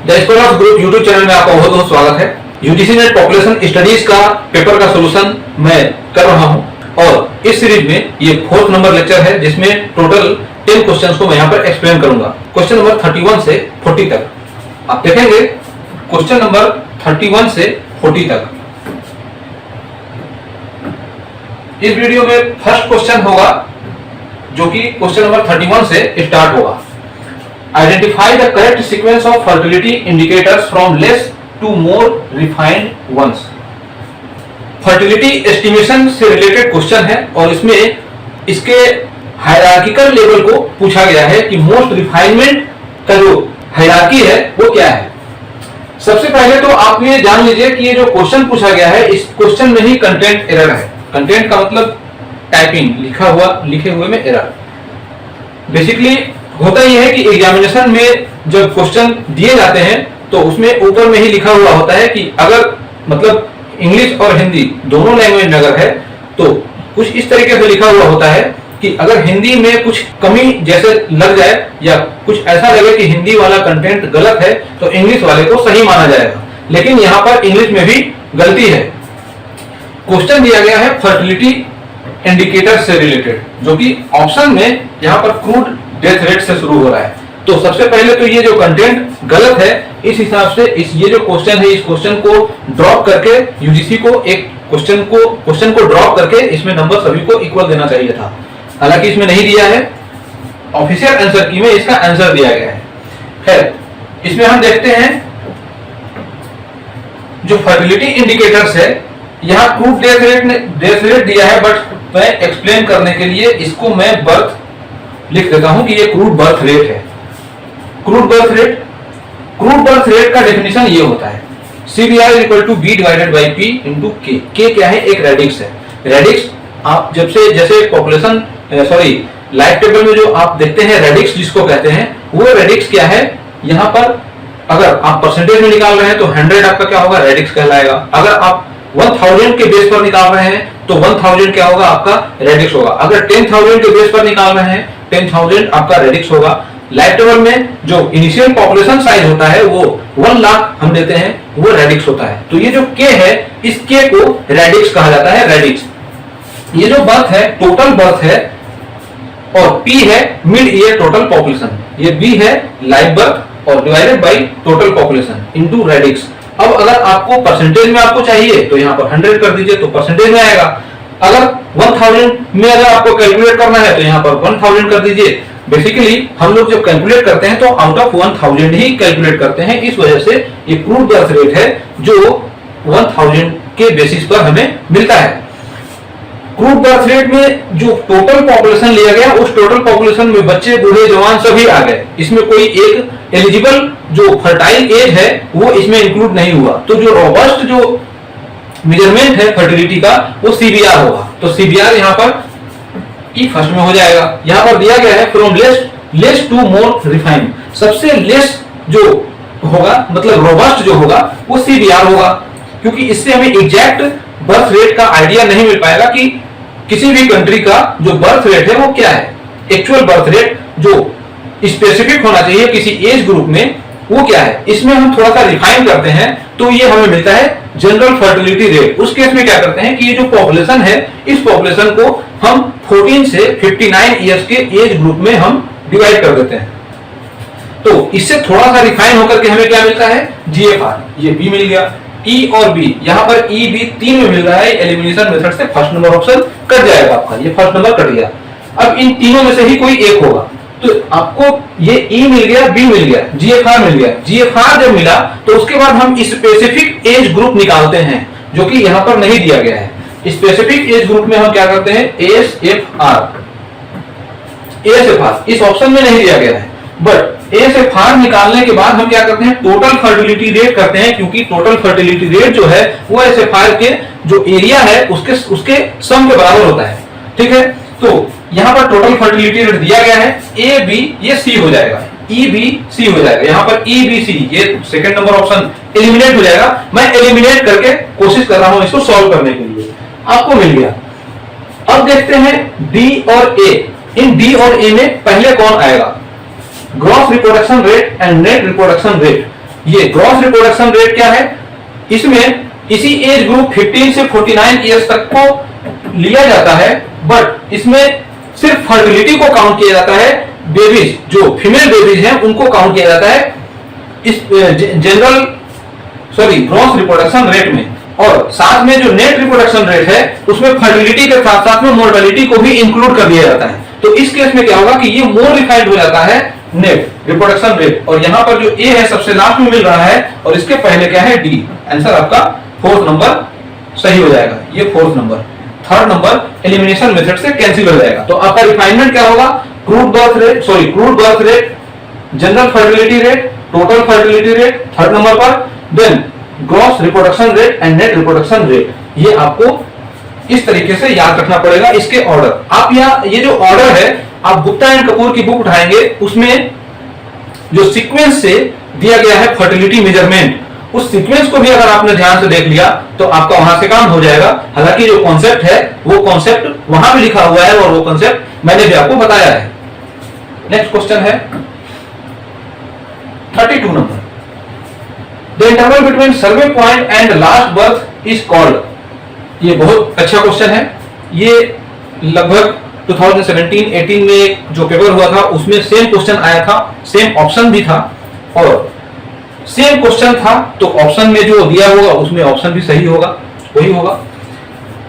The school of group YouTube channel में आपका बहुत बहुत स्वागत है। यूजीसी नेट पॉपुलेशन स्टडीज का पेपर का सॉल्यूशन मैं कर रहा हूं और इस सीरीज में ये 4th नंबर लेक्चर है जिसमें टोटल 10 क्वेश्चंस को मैं यहाँ पर एक्सप्लेन करूंगा। क्वेश्चन नंबर 31 से 40 तक आप देखेंगे। क्वेश्चन नंबर 31 से 40 तक इस वीडियो में फर्स्ट क्वेश्चन होगा जो कि क्वेश्चन नंबर 31 से स्टार्ट होगा। Identify the correct sequence of fertility indicators from less to more refined ones. Fertility estimation से रिलेटेड क्वेश्चन है और इसमें इसके हायरार्किकल लेवल को पूछा गया है कि मोस्ट रिफाइनमेंट का जो हायरार्की है वो क्या है। सबसे पहले तो आप ये जान लीजिए कि ये जो क्वेश्चन पूछा गया है इस क्वेश्चन में ही कंटेंट एरर है। कंटेंट का मतलब टाइपिंग लिखे हुए में एरर। बेसिकली होता यह है कि एग्जामिनेशन में जब क्वेश्चन दिए जाते हैं तो उसमें ऊपर में ही लिखा हुआ होता है कि अगर मतलब इंग्लिश और हिंदी दोनों लैंग्वेज में अगर है तो कुछ इस तरीके से लिखा हुआ होता है कि अगर हिंदी में कुछ कमी जैसे लग जाए या कुछ ऐसा लगे कि हिंदी वाला कंटेंट गलत है तो इंग्लिश वाले को सही माना जाएगा। लेकिन यहाँ पर इंग्लिश में भी गलती है। क्वेश्चन दिया गया है फर्टिलिटी इंडिकेटर से रिलेटेड जो कि ऑप्शन में यहाँ पर क्रूड डेथ रेट से शुरू हो रहा है। तो सबसे पहले तो ये जो कंटेंट गलत है इस हिसाब से ये जो क्वेश्चन है इस क्वेश्चन को ड्रॉप करके यूजीसी को एक क्वेश्चन को ड्रॉप करके इसमें नंबर सभी को इक्वल देना चाहिए था। हालांकि इसमें नहीं दिया है। ऑफिशियल आंसर की में इसका आंसर दिया गया है। खैर इसमें हम देखते हैं जो फर्टिलिटी इंडिकेटर्स है यहाँ क्रूड डेथ रेट दिया है बट मैं एक्सप्लेन करने के लिए इसको मैं बर्थ लिख देता हूं कि ये क्रूड बर्थ रेट है। क्रूड बर्थ रेट का डेफिनेशन ये होता है CBR = B / P × K। K क्या है? एक रेडिक्स है। रेडिक्स आप जब से जैसे पॉपुलेशन लाइफ टेबल में जो आप देखते हैं रेडिक्स जिसको कहते हैं वो रेडिक्स क्या है। यहाँ पर अगर आप परसेंटेज में निकाल रहे हैं तो 100 आपका क्या होगा? रेडिक्स कहलाएगा। अगर आप 1000 के बेस पर निकाल रहे हैं तो 1000 क्या होगा? आपका रेडिक्स होगा। अगर 10,000 के बेस पर निकाल रहे हैं 10,000 आपका रेडिक्स होगा। लाइफ टेबल में जो इनिशियल पॉपुलेशन साइज होता है वो 1 लाख हम देते हैं वो रेडिक्स होता है। तो ये जो K है इस K को रेडिक्स कहा जाता है। रेडिक्स ये जो बर्थ है टोटल बर्थ है और P है मिड ईयर टोटल पॉपुलेशन। ये B है लाइव बर्थ और divided by total population into radix. अब अगर आपको परसेंटेज में आपको चाहिए तो यहाँ पर 100 कर दीजिए तो परसेंटेज में आएगा। अगर 1000 में अगर आपको कैलकुलेट करना है तो यहाँ पर 1000 कर दीजिए। बेसिकली हम लोग जब कैलकुलेट करते हैं तो आउट ऑफ 1000 ही कैलकुलेट करते हैं। इस वजह से ये क्रूड बर्थ रेट है जो 1000 के बेसिस पर हमें मिलता है। क्रूड बर्थ रेट में जो टोटल पॉपुलेशन लिया गया उस टोटल पॉपुलेशन में बच्चे बूढ़े जवान सभी आ गए। इसमें कोई एक एलिजिबल जो फर्टाइल एज है वो इसमें इंक्लूड नहीं हुआ। तो जो रोबस्ट जो मेजरमेंट है फर्टिलिटी का वो CBR होगा। तो CBR यहाँ पर ई फर्स्ट में हो जाएगा। यहाँ पर दिया गया है from less to more refined. सबसे लेस जो होगा मतलब रोबस्ट जो होगा वो CBR होगा क्योंकि इससे हमें एग्जैक्ट बर्थ रेट का आइडिया नहीं मिल पाएगा कि किसी भी कंट्री का जो बर्थ रेट है वो क्या है। एक्चुअल बर्थ रेट जो स्पेसिफिक होना चाहिए किसी एज ग्रुप में वो क्या है। इसमें हम थोड़ा सा रिफाइन करते हैं तो ये हमें मिलता है जनरल फर्टिलिटी रेट। उस केस में क्या करते हैं कि ये जो पॉपुलेशन है इस पॉपुलेशन को हम 14 से 59 इयर्स के एज ग्रुप में हम डिवाइड कर देते हैं। तो इससे थोड़ा सा रिफाइन होकर के हमें क्या मिलता है? GFR। ये B मिल गया। E और B यहाँ पर E B 3 में मिल रहा है। एलिमिनेशन मेथड से फर्स्ट नंबर ऑप्शन कट जाएगा आपका। ये फर्स्ट नंबर कट गया। अब इन तीनों में से ही कोई एक होगा तो आपको ये E मिल गया B मिल गया GFR मिल गया। GFR जब मिला तो उसके बाद हम स्पेसिफिक एज ग्रुप निकालते हैं जो कि यहाँ पर नहीं दिया गया है। स्पेसिफिक एज ग्रुप में हम क्या करते हैं? ASFR इस ऑप्शन में नहीं दिया गया है बट ASFR निकालने के बाद हम क्या करते हैं? टोटल फर्टिलिटी रेट करते हैं क्योंकि टोटल फर्टिलिटी रेट जो है वो ASFR के जो एरिया है उसके सम के बराबर होता है। ठीक है। तो यहाँ पर टोटल फर्टिलिटी रेट दिया गया है A B ये C हो जाएगा। E B C हो जाएगा। यहाँ पर E B C ये सेकंड नंबर ऑप्शन एलिमिनेट हो जाएगा। मैं एलिमिनेट करके कोशिश कर रहा हूं इसको सॉल्व करने के लिए। आपको मिल गया। अब देखते हैं D और A। इन D और A में पहले कौन आएगा? Gross reproduction rate and net reproduction rate. ये ग्रॉस रिप्रोडक्शन रेट क्या है, इसमें इसी एज ग्रुप 15 से 49 ईयर्स तक को लिया जाता है, बट इसमें सिर्फ फर्टिलिटी को काउंट किया जाता है, बेबीज जो फीमेल बेबीज हैं उनको काउंट किया जाता है इस ग्रॉस रिप्रोडक्शन रेट में। और साथ में जो नेट रिप्रोडक्शन रेट है उसमें फर्टिलिटी के साथ साथ में मोर्टेलिटी को भी इंक्लूड कर दिया जाता है। तो इस केस में क्या होगा कि ये मोर रिफाइंड हो जाता है नेट रिप्रोडक्शन रेट, और यहां पर जो ए है सबसे लास्ट में मिल रहा है और इसके पहले क्या है डी। आंसर आपका फोर्थ नंबर सही हो जाएगा, ये fourth number. Third number elimination method से कैंसिल हो जाएगा। तो आपका रिफाइनमेंट क्या होगा, crude birth rate, general fertility rate, total fertility rate third number पर, then gross reproduction rate and net reproduction rate. ये आपको इस तरीके से याद रखना पड़ेगा इसके ऑर्डर। आप यहाँ ये जो ऑर्डर है, आप गुप्ता एंड कपूर की बुक उठाएंगे, उसमें जो सीक्वेंस से दिया गया है फर्टिलिटी मेजरमेंट, उस सीक्वेंस को भी अगर आपने ध्यान से देख लिया तो आपका वहां से काम हो जाएगा। हालांकि जो कॉन्सेप्ट है वो कॉन्सेप्ट वहां भी लिखा हुआ है और वो कॉन्सेप्ट मैंने भी आपको बताया है। नेक्स्ट क्वेश्चन है 32 number, the interval between survey point and last birth is called. ये बहुत अच्छा क्वेश्चन है। ये लगभग 2017-18 में जो पेपर हुआ था उसमें सेम क्वेश्चन आया था, सेम ऑप्शन भी था और सेम क्वेश्चन था, तो ऑप्शन में जो दिया होगा उसमें ऑप्शन भी सही होगा, वही होगा।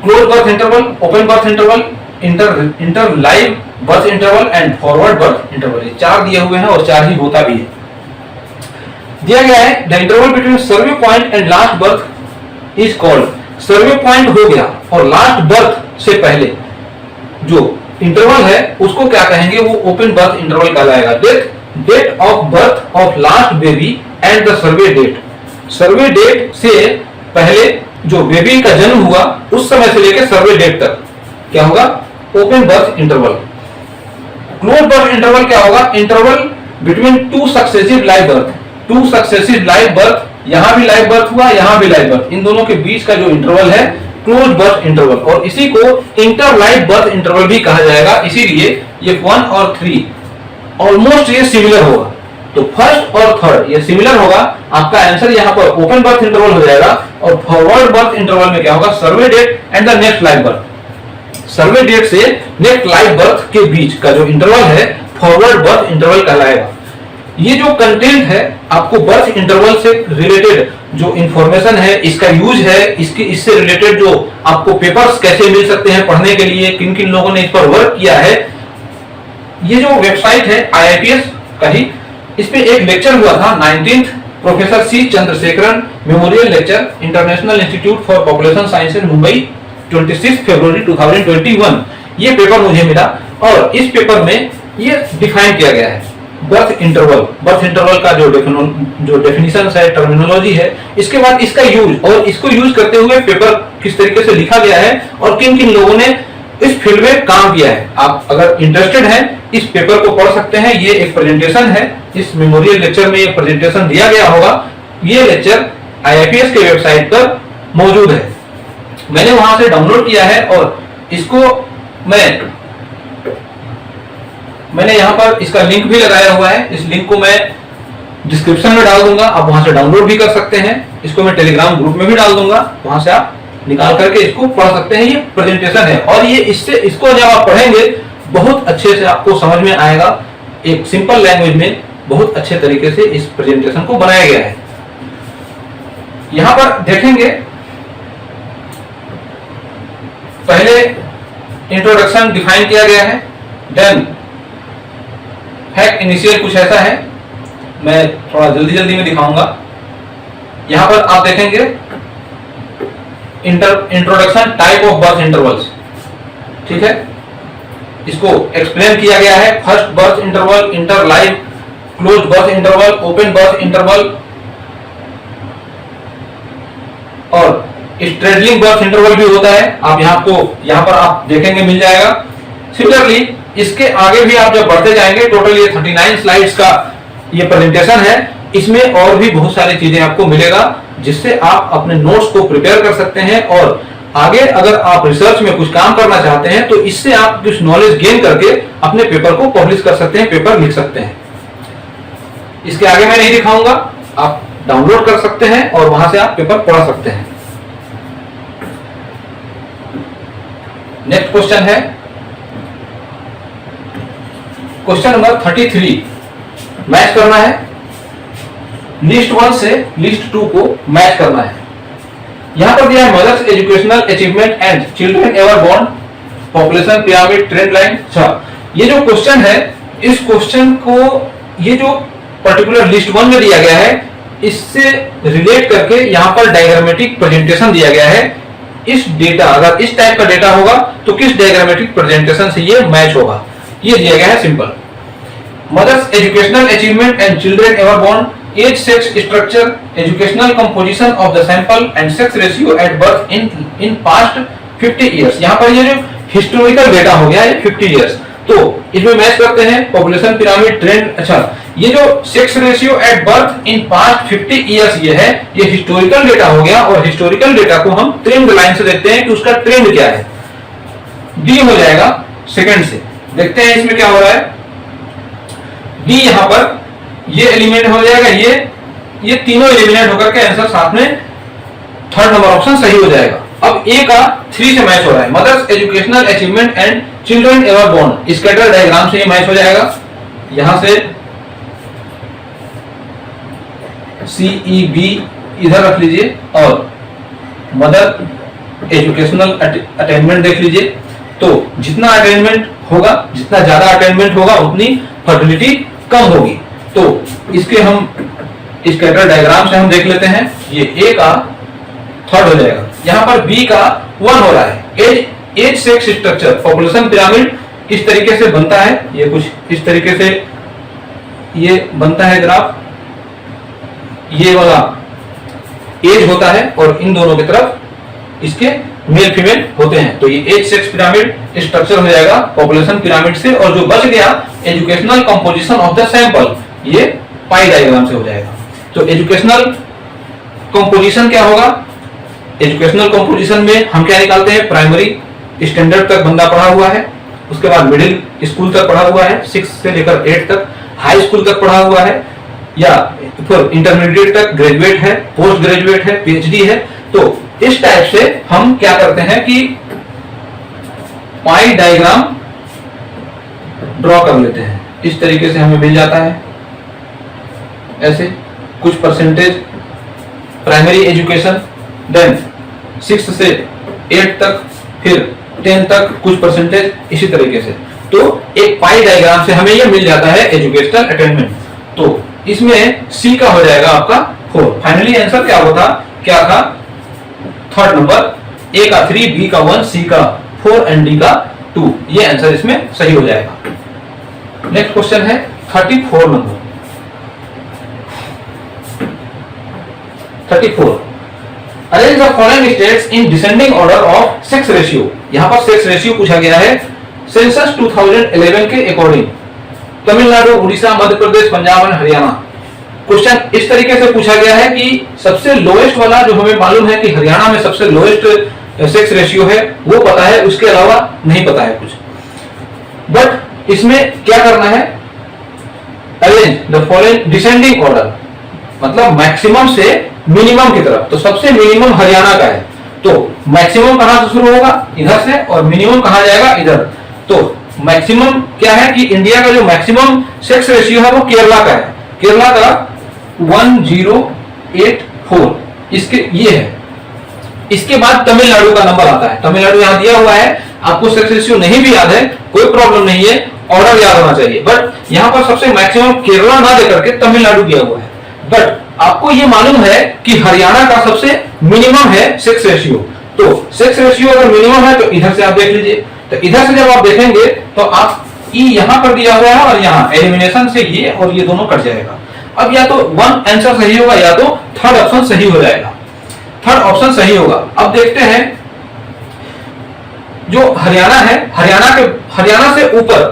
Close birth interval, open birth interval, inter live birth interval and forward birth interval, ये चार दिए हुए हैं और चार ही होता भी है। दिया गया है the interval between survey point and last birth is called. Survey point हो गया और लास्ट बर्थ से पहले जो इंटरवल है उसको क्या कहेंगे, वो ओपन बर्थ इंटरवल कहलाएगा। Date of birth of last baby and the survey date, survey date से पहले जो बेबी का जन्म हुआ उस समय से लेकर सर्वे डेट तक क्या होगा, open birth interval. Close birth interval क्या होगा, interval between two successive live birth, two successive live birth, यहां भी लाइव बर्थ हुआ, यहां भी लाइव बर्थ, इन दोनों के बीच का जो इंटरवल है क्लोज बर्थ इंटरवल, और इसी को इंटर लाइव बर्थ इंटरवल भी कहा जाएगा। इसीलिए ये 1 और 3 ऑलमोस्ट ये सिमिलर होगा, तो फर्स्ट और थर्ड ये सिमिलर होगा। आपका आंसर यहाँ पर ओपन बर्थ इंटरवल हो जाएगा और फॉरवर्ड बर्थ इंटरवल में क्या होगा, survey date and the next live birth. Survey date से नेक्स्ट लाइव बर्थ के बीच का जो इंटरवल है फॉरवर्ड बर्थ इंटरवल कहलाएगा। ये जो कंटेंट है आपको बर्थ इंटरवल से रिलेटेड जो इंफॉर्मेशन है, इसका यूज है, इससे रिलेटेड जो आपको पेपर्स कैसे मिल सकते हैं पढ़ने के लिए, किन किन लोगों ने इस पर वर्क किया है, ये जो वेबसाइट है IIPS का ही, इस पे एक लेक्चर हुआ था 19th professor C Chandrasekharan memorial lecture, international institute for population science in Mumbai, 26 फरवरी 2021। ये पेपर मुझे मिला और इस पेपर में ये डिफाइन किया गया है बर्थ इंटरवल का जो डेफिनेशन है, टर्मिनोलॉजी है, इसके बाद इसका यूज और इसको यूज करते हुए पेपर किस तरीके से लिखा गया है और किन किन लोगों ने इस फील्ड में काम किया है। आप अगर इंटरेस्टेड हैं इस पेपर को पढ़ सकते हैं। ये एक प्रेजेंटेशन है, इस मेमोरियल लेक्चर में एक प्रेजेंटेशन दिया गया होगा। ये लेक्चर IIPS के वेबसाइट पर मौजूद है, मैंने वहां से डाउनलोड किया है और इसको मैंने यहाँ पर इसका लिंक भी लगाया हुआ है। इस लिंक को मैं डिस्क्रिप्शन में डाल दूंगा, आप वहां से डाउनलोड भी कर सकते हैं। इसको मैं टेलीग्राम ग्रुप में भी डाल दूंगा, वहां से आप निकाल करके इसको पढ़ सकते हैं। ये प्रेजेंटेशन है और ये इसको जब आप पढ़ेंगे बहुत अच्छे से आपको समझ में आएगा। एक सिंपल लैंग्वेज में बहुत अच्छे तरीके से इस प्रेजेंटेशन को बनाया गया है। यहां पर देखेंगे पहले इंट्रोडक्शन डिफाइन किया गया है, देन फैक्ट इनिशियल कुछ ऐसा है, मैं थोड़ा जल्दी में दिखाऊंगा। यहां पर आप देखेंगे introduction type of birth intervals, ठीक है, इसको एक्सप्लेन किया गया है। First birth interval, inter live, close birth interval, open birth interval और स्ट्रेडलिंग बर्थ इंटरवल भी होता है। आप यहाँ पर आप देखेंगे मिल जाएगा। सिमिलरली इसके आगे भी आप जब बढ़ते जाएंगे, टोटल ये 39 स्लाइड्स का ये प्रेजेंटेशन है, इसमें और भी बहुत सारी चीजें आपको मिलेगा जिससे आप अपने नोट्स को प्रिपेयर कर सकते हैं और आगे अगर आप रिसर्च में कुछ काम करना चाहते हैं तो इससे आप कुछ नॉलेज गेन करके अपने पेपर को पब्लिश कर सकते हैं, पेपर लिख सकते हैं। इसके आगे मैं नहीं दिखाऊंगा, आप डाउनलोड कर सकते हैं और वहां से आप पेपर पढ़ सकते हैं। नेक्स्ट क्वेश्चन है क्वेश्चन नंबर 33। मैच करना है, लिस्ट 1 से लिस्ट 2 को मैच करना है। यहां पर दिया है mother's educational achievement and children ever born, population pyramid, trend line. अच्छा, ये जो क्वेश्चन है, इस क्वेश्चन को ये जो पर्टिकुलर लिस्ट 1 में दिया गया है, इससे रिलेट करके यहां पर डायग्रामेटिक प्रेजेंटेशन दिया गया है। इस डेटा, अगर इस टाइप का डेटा होगा तो किस डायग्रामेटिक प्रेजेंटेशन से ये मैच होगा, ये दिया गया है simple. Mother's educational achievement and children ever born, age, sex structure, educational composition of the sample and sex ratio at birth in past 50 years. यहाँ पर ये जो हिस्टोरिकल डेटा हो गया है 50 इयर्स, तो इसमें मैच करते हैं पॉपुलेशन पिरामिड, ट्रेंड। अच्छा, ये जो sex ratio at birth in past 50 years ये है, ये हिस्टोरिकल डेटा हो गया, और हिस्टोरिकल डेटा को हम ट्रेंड लाइन से देखते हैं कि उसका ट्रेंड क्या है। डी हो जाएगा सेकंड से। देखते हैं इसमें क्या हो रहा है। डी यहाँ पर ये एलिमेंट हो जाएगा, ये तीनों एलिमिनेट होकर के आंसर साथ में थर्ड नंबर ऑप्शन सही हो जाएगा। अब ए का 3 से मैच हो रहा है, mother's educational achievement and children ever born, scatter diagram से ये मैच हो जाएगा। यहां से CEB इधर रख लीजिए और मदर एजुकेशनल अटेनमेंट देख लीजिए। तो जितना अटेनमेंट होगा, जितना ज्यादा अटेनमेंट होगा, उतनी फर्टिलिटी कम होगी। तो इसके हम स्कैटर डायग्राम से हम देख लेते हैं। ये ए का थर्ड हो जाएगा। यहाँ पर बी का 1 हो रहा है। Age sex structure, population pyramid किस तरीके से बनता है, ये कुछ इस तरीके से ये बनता है ग्राफ। ये वाला एज होता है और इन दोनों की तरफ इसके मेल फीमेल होते हैं। तो ये एज सेक्स पिरामिड स्ट्रक्चर हो जाएगा पॉपुलेशन पिरामिड से, और जो बच गया educational composition of the sample, ये पाई डायग्राम से हो जाएगा। तो एजुकेशनल कंपोजिशन क्या होगा, एजुकेशनल कंपोजिशन में हम क्या निकालते हैं, प्राइमरी स्टैंडर्ड तक बंदा पढ़ा हुआ है, उसके बाद मिडिल स्कूल तक पढ़ा हुआ है, 6 से लेकर 8 तक, हाई स्कूल तक पढ़ा हुआ है, या फिर इंटरमीडिएट तक ग्रेजुएट है, पोस्ट ग्रेजुएट है, PhD है। तो इस टाइप से हम क्या करते हैं कि पाई डायग्राम ड्रॉ कर लेते हैं। इस तरीके से हमें मिल जाता है ऐसे कुछ परसेंटेज प्राइमरी एजुकेशन, देन 6 से 8 तक, फिर 10 तक कुछ परसेंटेज, इसी तरीके से। तो एक पाई डायग्राम से हमें यह मिल जाता है एजुकेशनल अटेनमेंट। तो इसमें सी का हो जाएगा आपका 4। फाइनली आंसर क्या होता, क्या था, थर्ड नंबर। ए का 3, बी का 1, सी का 4 एंड डी का 2। ये आंसर इसमें सही हो जाएगा। नेक्स्ट क्वेश्चन है 34 number. 34, arrange the following states in descending order of sex ratio. यहां पर सेक्स रेशियो पूछा गया है सेंसस 2011 के अकॉर्डिंग। तमिलनाडु, उड़ीसा, मध्य प्रदेश, पंजाब और हरियाणा। क्वेश्चन इस तरीके से पूछा गया है कि सबसे लोएस्ट वाला जो हमें मालूम है कि हरियाणा में सबसे लोएस्ट सेक्स रेशियो है, वो पता है, उसके अलावा नहीं पता है कुछ। बट इसमें क्या करना है, arrange the following descending order, मतलब मैक्सिमम से मिनिमम की तरफ। तो सबसे मिनिमम हरियाणा का है, तो मैक्सिमम कहां से शुरू होगा, इधर से, और मिनिमम कहां जाएगा, इधर। तो मैक्सिमम क्या है कि इंडिया का जो मैक्सिमम सेक्स रेशियो है वो केरला का है। केरला का 1084, इसके ये है। इसके बाद तमिलनाडु का नंबर आता है। तमिलनाडु यहां दिया हुआ है, आपको सेक्स रेशियो नहीं भी याद है कोई प्रॉब्लम नहीं है, ऑर्डर याद होना चाहिए। बट यहां पर सबसे मैक्सिमम केरला ना देकर के तमिलनाडु दिया हुआ है। बट आपको ये मालूम है कि हरियाणा का सबसे मिनिमम है सेक्स रेशियो। तो सेक्स रेशियो अगर मिनिमम है तो इधर से आप देख लीजिए। तो इधर से जब आप देखेंगे तो आप ई यहां पर दिया हुआ है और यहां एलिमिनेशन से ये और ये दोनों कट जाएगा। अब या तो 1 आंसर सही होगा या तो थर्ड ऑप्शन सही हो जाएगा। थर्ड ऑप्शन सही होगा। अब देखते हैं जो हरियाणा है, हरियाणा से ऊपर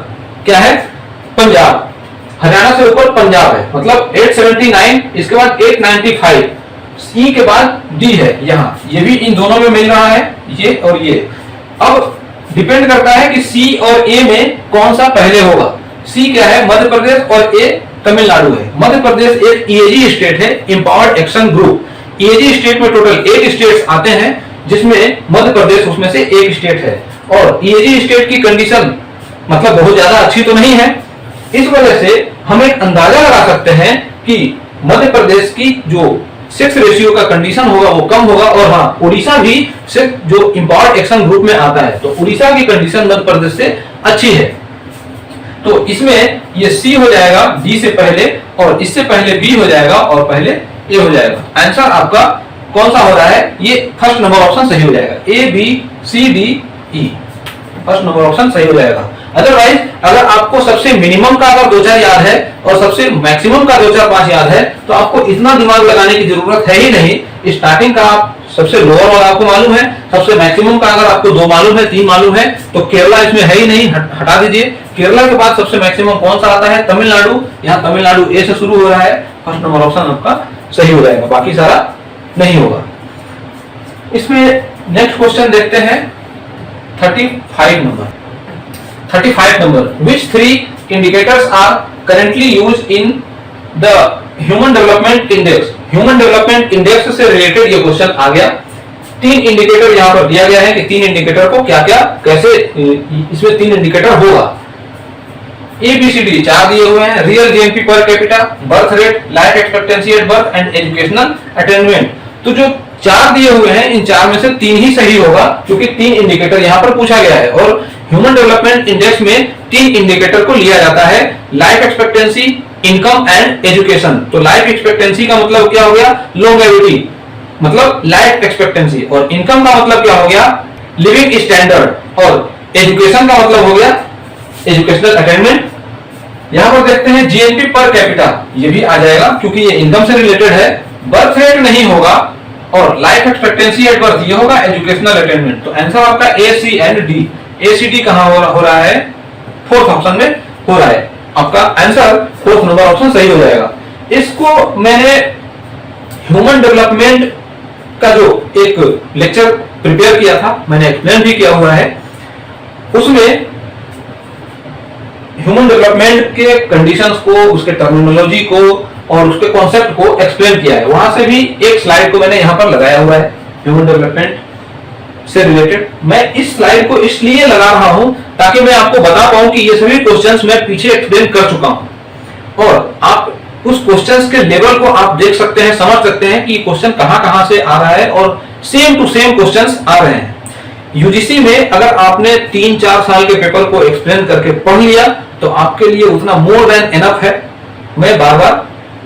क्या है, पंजाब। हरियाणा से ऊपर पंजाब है, मतलब 879, इसके बाद 895, ई के बाद डी है यहां, ये भी इन दोनों में मिल रहा है, ये और ये। अब डिपेंड करता है कि सी और ए में कौन सा पहले होगा। सी क्या है, मध्य प्रदेश, और ए तमिलनाडु है। मध्य प्रदेश एक ईएजी स्टेट है, empowered action group. EAG state में टोटल 8 स्टेट्स आते हैं, जिसमें मध्य प्रदेश उसमें से एक स्टेट है। और ईएजी स्टेट की कंडीशन मतलब बहुत ज्यादा अच्छी तो नहीं है, इस वजह से हम एक अंदाजा लगा सकते हैं कि मध्य प्रदेश की जो सेक्स रेशियो का कंडीशन होगा वो कम होगा। और हाँ, उड़ीसा भी सिर्फ जो एम्पावर्ड एक्शन ग्रुप में आता है, तो उड़ीसा की कंडीशन मध्य प्रदेश से अच्छी है। तो इसमें ये सी हो जाएगा डी से पहले, और इससे पहले बी हो जाएगा और पहले ए हो जाएगा। आंसर आपका कौन सा हो रहा है? ये फर्स्ट नंबर ऑप्शन सही हो जाएगा, A B C D E, first number option सही हो जाएगा। अदरवाइज अगर आपको सबसे मिनिमम का अगर 2-4 याद है और सबसे मैक्सिमम का 2-4-5 याद है, तो आपको इतना दिमाग लगाने की जरूरत है ही नहीं। स्टार्टिंग का आप सबसे लोअर वाला आपको मालूम है, सबसे मैक्सिमम का अगर आपको 2 मालूम है, 3 मालूम है, तो केरला इसमें है ही नहीं, हटा दीजिए। केरला के बाद सबसे मैक्सिमम कौन सा आता है? तमिलनाडु। यहाँ तमिलनाडु ए से शुरू हो रहा है, फर्स्ट नंबर ऑप्शन आपका सही हो जाएगा, बाकी सारा नहीं होगा। इसमें नेक्स्ट क्वेश्चन देखते हैं 35 number. 35 number, which 3 indicators are currently used in the Human Development Index? Human Development Index से रिलेटेड ये क्वेश्चन आ गया। 3 इंडिकेटर यहाँ पर दिया गया है कि 3 इंडिकेटर को क्या क्या कैसे इसमें 3 इंडिकेटर होगा। ABCD 4 दिए हुए हैं, real GNP per capita, birth rate, life expectancy at birth and educational attainment. तो जो 4 दिए हुए हैं, इन 4 में से 3 ही सही होगा, क्योंकि 3 इंडिकेटर यहाँ पर पूछा गया है। और ह्यूमन डेवलपमेंट इंडेक्स में 3 इंडिकेटर को लिया जाता है, life expectancy, income and education. तो लाइफ एक्सपेक्टेंसी का मतलब क्या हो गया? लॉन्गेविटी, मतलब लाइफ एक्सपेक्टेंसी। और इनकम का मतलब क्या हो गया? Living standard. और एजुकेशन का मतलब हो गया एजुकेशनल अटेनमेंट। यहां पर देखते हैं जीएनपी पर कैपिटा, ये भी आ जाएगा क्योंकि ये इनकम से रिलेटेड है। बर्थ रेट नहीं होगा, और लाइफ एक्सपेक्टेंसी एट बर्थ ये होगा एजुकेशनल अटेनमेंट। तो आंसर आपका A C and D. A C D कहां हो रहा है? 4th ऑप्शन में हो रहा है। आपका आंसर 4th नंबर ऑप्शन सही हो जाएगा। इसको मैंने ह्यूमन डेवलपमेंट का जो एक लेक्चर प्रिपेयर किया था, मैंने एक्सप्लेन भी किया हुआ है। उसमें ह्यूमन डेवलपमेंट के कंडीशंस को, उसके टर्मिनोलॉजी को और उसके कॉन्सेप्ट को एक्सप्लेन किया है। वहां से भी एक स्लाइड को मैंने यहां पर लगाया हुआ है ह्यूमन डेवलपमेंट से रिलेटेड। मैं इस स्लाइड को इसलिए लगा रहा हूं ताकि मैं आपको बता पाऊं कि ये सभी क्वेश्चंस मैं पीछे एक्सप्लेन कर चुका हूं, और आप उस क्वेश्चंस के लेवल को आप देख सकते हैं, समझ सकते हैं कि क्वेश्चन कहां से आ रहा है, और सेम टू सेम क्वेश्चंस आ रहे हैं। यूजीसी में अगर आपने 3-4 साल के पेपर को एक्सप्लेन करके पढ़ लिया तो आपके लिए उतना मोर देन एनफ है। मैं बार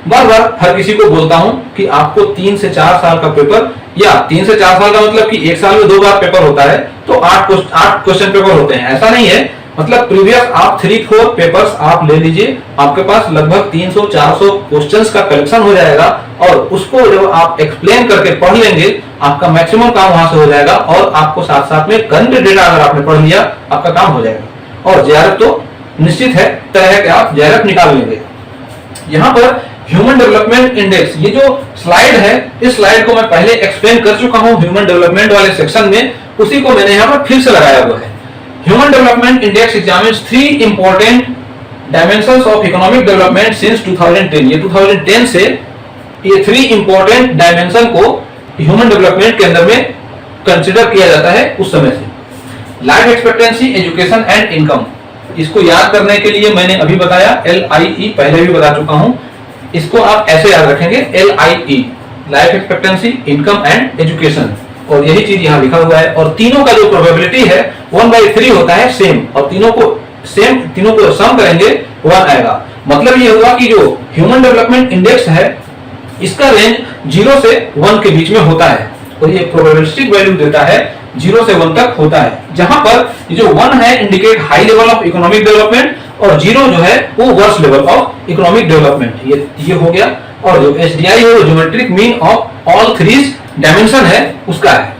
बार हर किसी को बोलता हूं कि आपको 3 से 4 साल का पेपर, या 3 से 4 साल का मतलब कि 1 साल में 2 बार पेपर होता है, तो 8 क्वेश्चन पेपर होते हैं, ऐसा नहीं है। मतलब प्रीवियस आप 3-4 पेपर्स आप ले लीजिए, आपके पास लगभग 300-400 क्वेश्चंस का कलेक्शन हो जाएगा, और उसको जब आप एक्सप्लेन करके पढ़ लेंगे, आपका मैक्सिमम काम वहां से हो जाएगा, और आपको साथ साथ में करंट डेटा अगर आपने पढ़ लिया, आपका काम हो जाएगा। और जेआरएफ तो निश्चित है तरह के आप जेआरएफ निकाल लेंगे। यहाँ पर ह्यूमन डेवलपमेंट इंडेक्स, ये जो स्लाइड है, इस स्लाइड को मैं पहले एक्सप्लेन कर चुका हूं ह्यूमन डेवलपमेंट वाले सेक्शन में, उसी को मैंने यहाँ पर फिर से लगाया हुआ है। Human development index examines 3 important dimensions of economic development since 2010। ये 2010 से ये 3 इंपॉर्टेंट डायमेंशन को ह्यूमन डेवलपमेंट के अंदर में कंसिडर किया जाता है उस समय से। Life expectancy, education and income. इसको याद करने के लिए मैंने अभी बताया LIE, पहले भी बता चुका हूं। इसको आप ऐसे याद रखेंगे LIE, life expectancy, income and education, और यही चीज यहाँ लिखा हुआ है। और तीनों का जो प्रोबेबिलिटी है 1/3 होता है सेम, और तीनों को सम करेंगे 1 आएगा। मतलब ये हुआ कि जो ह्यूमन डेवलपमेंट इंडेक्स है, इसका रेंज 0 से 1 के बीच में होता है, और ये प्रोबेबिलिस्टिक वैल्यू देता है 0 से 1 तक होता है। जहां पर जो 1 है indicate high level of economic development, और 0 जो है वो worst level of economic development. ये हो गया। और जो HDI है वो geometric mean of all 3 dimension है उसका है।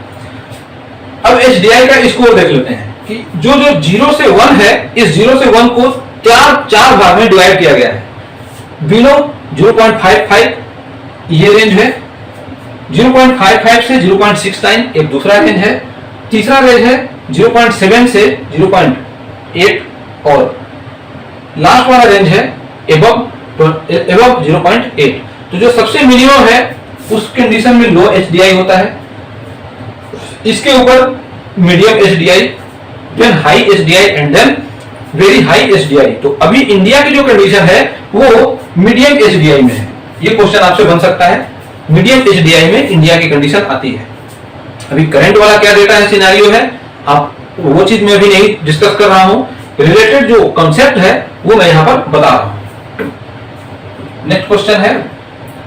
अब HDI का स्कोर देख लेते हैं कि जो 0 से 1 है, इस 0 से 1 को चार भाग में डिवाइड किया गया है। बिलो 0.55 ये रेंज है, 0.55 से 0.69 एक दूसरा रेंज है, तीसरा रेंज है 0.7 से 0.8, और लास्ट वाला रेंज है एबव एबव 0.8। तो जो सबसे मिनिमम है उस कंडीशन में लो HDI होता है, इसके ऊपर medium HDI, then high HDI and then very high HDI। तो अभी इंडिया की जो कंडीशन है वो मीडियम HDI में है। ये क्वेश्चन आपसे बन सकता है, मीडियम HDI में इंडिया की कंडीशन आती है। अभी करंट वाला क्या डेटा है, सिनेरियो है, आप वो चीज में अभी नहीं डिस्कस कर रहा हूं, रिलेटेड जो कॉन्सेप्ट है वो मैं यहां पर बता रहा हूं। नेक्स्ट क्वेश्चन है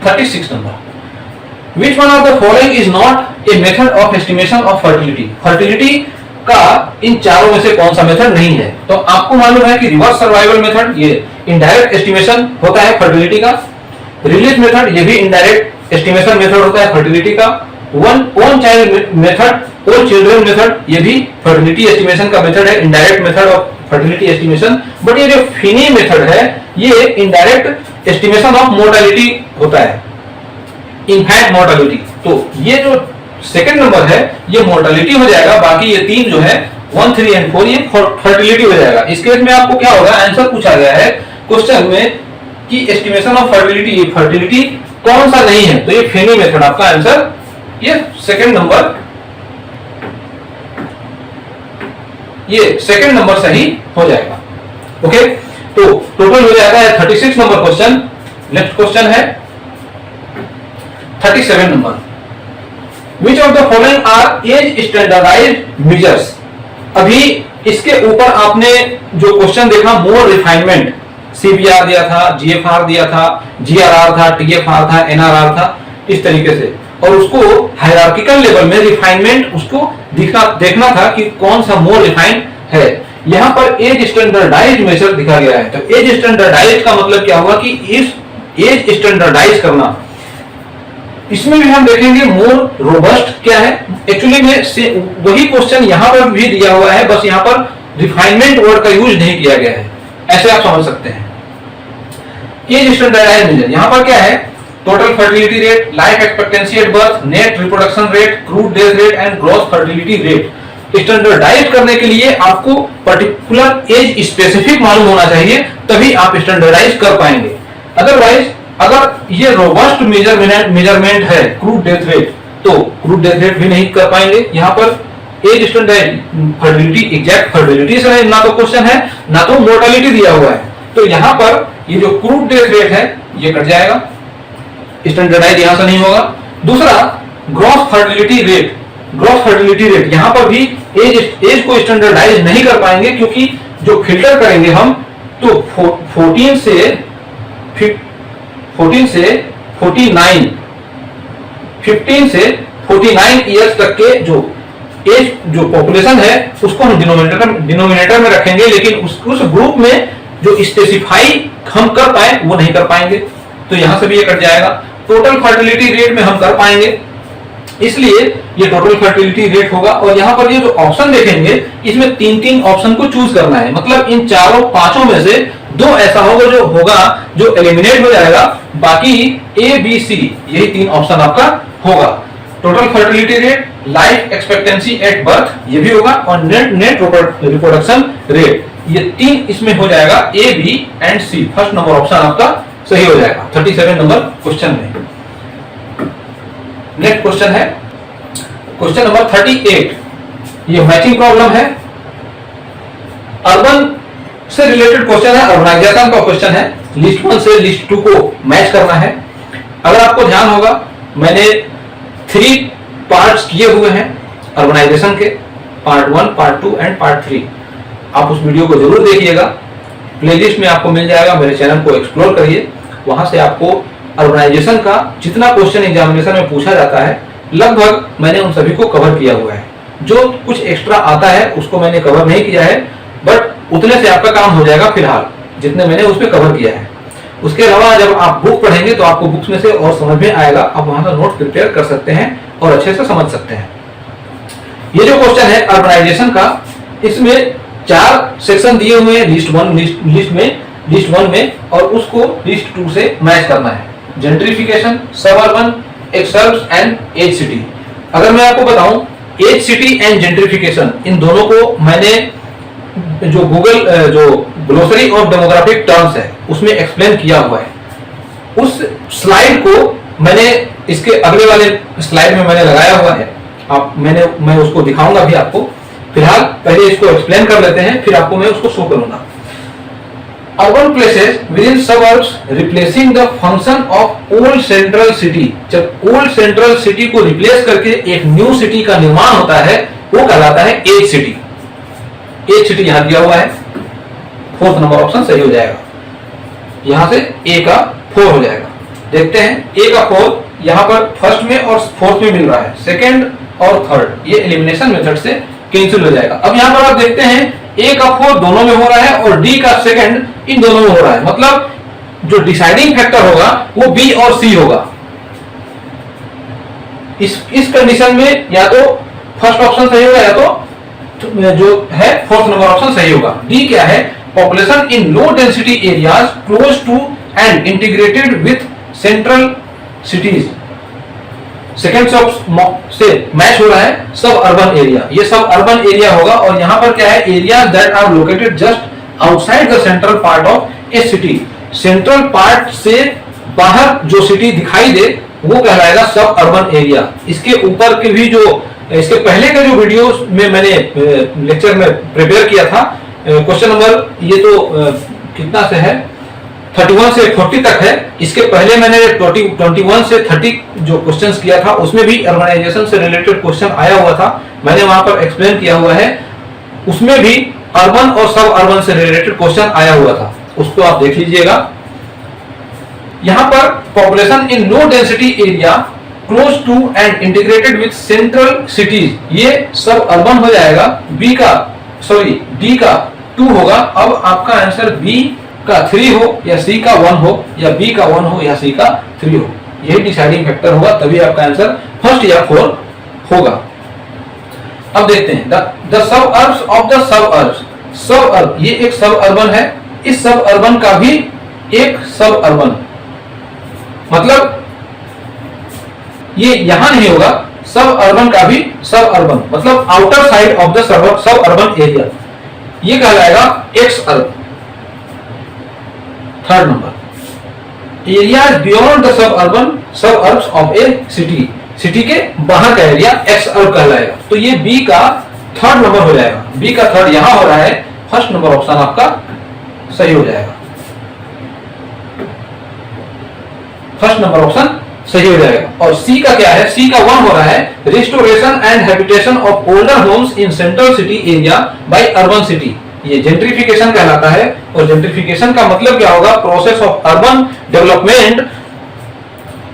36 number, Which one of the following is not a method of estimation of fertility? Fertility का इन चारों में से कौन सा मेथड नहीं है? तो आपको मालूम है कि रिवर्स सर्वाइवल मेथड ये इनडायरेक्ट एस्टिमेशन होता है फर्टिलिटी का, रिलीज मेथड ये भी इनडायरेक्ट एस्टिमेशन मेथड होता है फर्टिलिटी का, own child method, own children method ये भी फर्टिलिटी एस्टिमेशन का मेथड है, indirect method of fertility estimation. But ये जो फिनी मेथड है ये इनडायरेक्ट एस्टिमेशन ऑफ मोर्टेलिटी होता है, इनफैक्ट मोर्टेलिटी। तो ये जो सेकंड नंबर है ये मोर्टेलिटी हो जाएगा, बाकी ये तीन जो है 1, 3 एंड 4 ये फर्टिलिटी हो जाएगा। इस केस में आपको क्या होगा, आंसर पूछा गया है क्वेश्चन में कि एस्टिमेशन ऑफ फर्टिलिटी, ये फर्टिलिटी कौन सा नहीं है, तो ये फेनी मेथड आपका आंसर ये सेकंड नंबर, ये सेकंड नंबर सही हो जाएगा। ओके, तो टोटल हो जाएगा 36 नंबर क्वेश्चन। नेक्स्ट क्वेश्चन है 37 number, Which of the following are age standardized measures? अभी इसके ऊपर आपने जो क्वेश्चन देखा मोर रिफाइनमेंट, CBR दिया था, GFR दिया था, GRR था, TFR था, NRR था, इस तरीके से, और उसको हायरार्किकल लेवल में रिफाइनमेंट उसको देखना था कि कौन सा मोर रिफाइंड है। यहाँ पर एज स्टैंडर्डाइज्ड मेजर दिखा गया है। तो एज स्टैंडर्डाइज्ड का मतलब क्या हुआ कि इस एज स्टैंडर्डाइज करना, इसमें भी हम देखेंगे मोर रोबस्ट क्या है। एक्चुअली में वही क्वेश्चन यहां पर भी दिया हुआ है, बस यहां पर रिफाइनमेंट वर्ड का यूज नहीं किया गया है, ऐसे आप समझ सकते हैं। एज स्टैंडर्डाइज्ड मेजर यहां पर क्या है, total fertility rate, life expectancy at birth, net reproduction rate, crude death rate and gross fertility rate. Standardize करने के लिए आपको पर्टिकुलर एज स्पेसिफिक मालूम होना चाहिए, तभी आप स्टैंडर्डाइज कर पाएंगे। अदरवाइज अगर ये रोबस्ट मेजरमेंट है क्रूड डेथ रेट, तो क्रूड डेथ रेट भी नहीं कर पाएंगे। यहाँ पर age standard fertility, exact fertility से ना तो क्वेश्चन है ना तो मोर्टेलिटी दिया हुआ है, तो यहाँ पर ये जो क्रूड डेथ रेट है ये कट जाएगा, स्टैंडर्डाइज यहां से नहीं होगा। दूसरा gross fertility rate, gross fertility rate यहाँ पर भी एज को स्टैंडर्डाइज नहीं कर पाएंगे, क्योंकि जो फिल्टर करेंगे हम तो 14 से 49, 15 से 49 इयर्स तक के जो एज जो पॉपुलेशन है उसको हम डिनोमिनेटर में रखेंगे, लेकिन उस ग्रुप में जो स्पेसिफाई हम कर पाए वो नहीं कर पाएंगे, तो यहां से भी ये कट जाएगा। टोटल फर्टिलिटी रेट में हम कर पाएंगे, इसलिए ये टोटल फर्टिलिटी रेट होगा। और यहाँ पर ये जो ऑप्शन देखेंगे इसमें 3 ऑप्शन को चूज करना है, मतलब इन चारों पांचों में से 2 ऐसा होगा जो एलिमिनेट हो जाएगा, बाकी A, B, C यही 3 ऑप्शन आपका होगा। Total fertility rate, life expectancy at birth ये भी होगा, और नेट रिप्रोडक्शन रेट, ये 3 इसमें हो जाएगा A, B and C। First number option आपका सही हो जाएगा 37 नंबर क्वेश्चन में। नेक्स्ट क्वेश्चन है क्वेश्चन नंबर 38, ये मैचिंग प्रॉब्लम है, अर्बन से रिलेटेड क्वेश्चन है, अर्बनाइजेशन का क्वेश्चन है, लिस्ट 1 से लिस्ट 2 को मैच करना है। अगर आपको ध्यान होगा मैंने 3 पार्ट्स किए हुए हैं अर्बनाइजेशन के, पार्ट 1, पार्ट 2 एंड पार्ट 3। आप उस वीडियो को जरूर देखिएगा, प्लेलिस्ट में आपको मिल जाएगा, मेरे चैनल को एक्सप्लोर करिए, वहां से आपको अर्बनाइजेशन का जितना क्वेश्चन एग्जामिनेशन में पूछा जाता है लगभग मैंने उन सभी को कवर किया हुआ है। जो कुछ एक्स्ट्रा आता है उसको मैंने कवर नहीं किया है, बट उतने से आपका काम हो जाएगा फिलहाल, जितने मैंने उस पर कवर किया है। उसके अलावा जब आप बुक पढ़ेंगे तो आपको बुक्स में से और समझ में आएगा, आप वहां से नोट प्रिपेयर कर सकते हैं और अच्छे से समझ सकते हैं। ये जो क्वेश्चन है अर्बनाइजेशन का, इसमें 4 सेक्शन दिए हुए हैं लिस्ट 1 में, और उसको लिस्ट 2 से मैच करना है। Gentrification, suburban, exurbs and edge city. अगर मैं आपको बताऊं एज सिटी एंड जेंट्रिफिकेशन, इन दोनों को मैंने जो गूगल जो ग्लोसरी ऑफ डेमोग्राफिक टर्म्स है उसमें एक्सप्लेन किया हुआ है, उस स्लाइड को मैंने इसके अगले वाले स्लाइड में मैंने लगाया हुआ है, मैं उसको दिखाऊंगा भी आपको। फिलहाल पहले इसको एक्सप्लेन कर लेते हैं, फिर आपको मैं उसको शो करूंगा। Urban places with in suburbs replacing the function of old central city. जब ओल्ड सेंट्रल सिटी को रिप्लेस करके एक न्यू सिटी का निर्माण होता है, वो कहलाता है एज सिटी। एज सिटी यहां दिया हुआ है, 4th नंबर ऑप्शन सही हो जाएगा। यहां से ए का 4 हो जाएगा। देखते हैं ए का 4 यहां पर फर्स्ट में और 4th में मिल रहा है, सेकंड और थर्ड ये एलिमिनेशन मेथड से कैंसिल हो जाएगा। अब यहां पर आप देखते हैं ए का 4 दोनों में हो रहा है और डी का सेकंड इन दोनों में हो रहा है, मतलब जो डिसाइडिंग फैक्टर होगा वो बी और सी होगा। इस कंडीशन में या तो फर्स्ट ऑप्शन सही होगा या तो जो है 4th नंबर ऑप्शन सही होगा। डी क्या है? Population in low density areas close to and integrated with central cities. Second से मैच हो रहा है सब अर्बन एरिया, ये सब अर्बन एरिया होगा। और यहां पर क्या है? Areas that are located just outside the central part of a city. Central part से बाहर जो सिटी दिखाई दे वो कहलाएगा सब अर्बन एरिया। इसके ऊपर के भी जो इसके पहले के जो वीडियोस में मैंने लेक्चर में प्रिपेयर किया था, क्वेश्चन नंबर ये तो कितना से है 31 से 40 तक है। इसके पहले मैंने 21 से 30 जो क्वेश्चंस किया था उसमें भी अर्बनाइजेशन से रिलेटेड क्वेश्चन आया हुआ था, मैंने वहां पर एक्सप्लेन किया हुआ है। उसमें भी अर्बन और सब अर्बन से रिलेटेड क्वेश्चन आया हुआ था, उसको आप देख लीजिएगा। यहां पर population in low density area close to and integrated with central cities, ये सब अर्बन हो जाएगा। डी का 2 होगा। अब आपका आंसर बी का 3 हो या सी का 1 हो या बी का 1 हो या सी का 3 हो, यही डिसाइडिंग फैक्टर होगा, तभी आपका आंसर फर्स्ट या 4 होगा। अब देखते हैं the suburbs of the sub अर्ब्स। सब अर्ब ये एक सब अर्बन है, इस सब अर्बन का भी एक सब अर्बन, मतलब ये यहां नहीं होगा, सब अर्बन का भी सब अर्बन, मतलब outer side of the sub urban area, ये कहलाएगा एक्स अर्ब। 3rd number areas beyond the suburbs of a city, city के बाहर का एरिया एक्स अर्ब कहलाएगा। तो ये बी का 3rd नंबर हो जाएगा। बी का 3rd यहां हो रहा है, फर्स्ट नंबर ऑप्शन आपका सही हो जाएगा। फर्स्ट नंबर ऑप्शन सही हो जाएगा। और सी का क्या है? सी का 1 हो रहा है, restoration and habitation of older homes in central city area by urban city, ये जेंट्रिफिकेशन कहलाता है। और जेंट्रिफिकेशन का मतलब क्या होगा? Process of urban development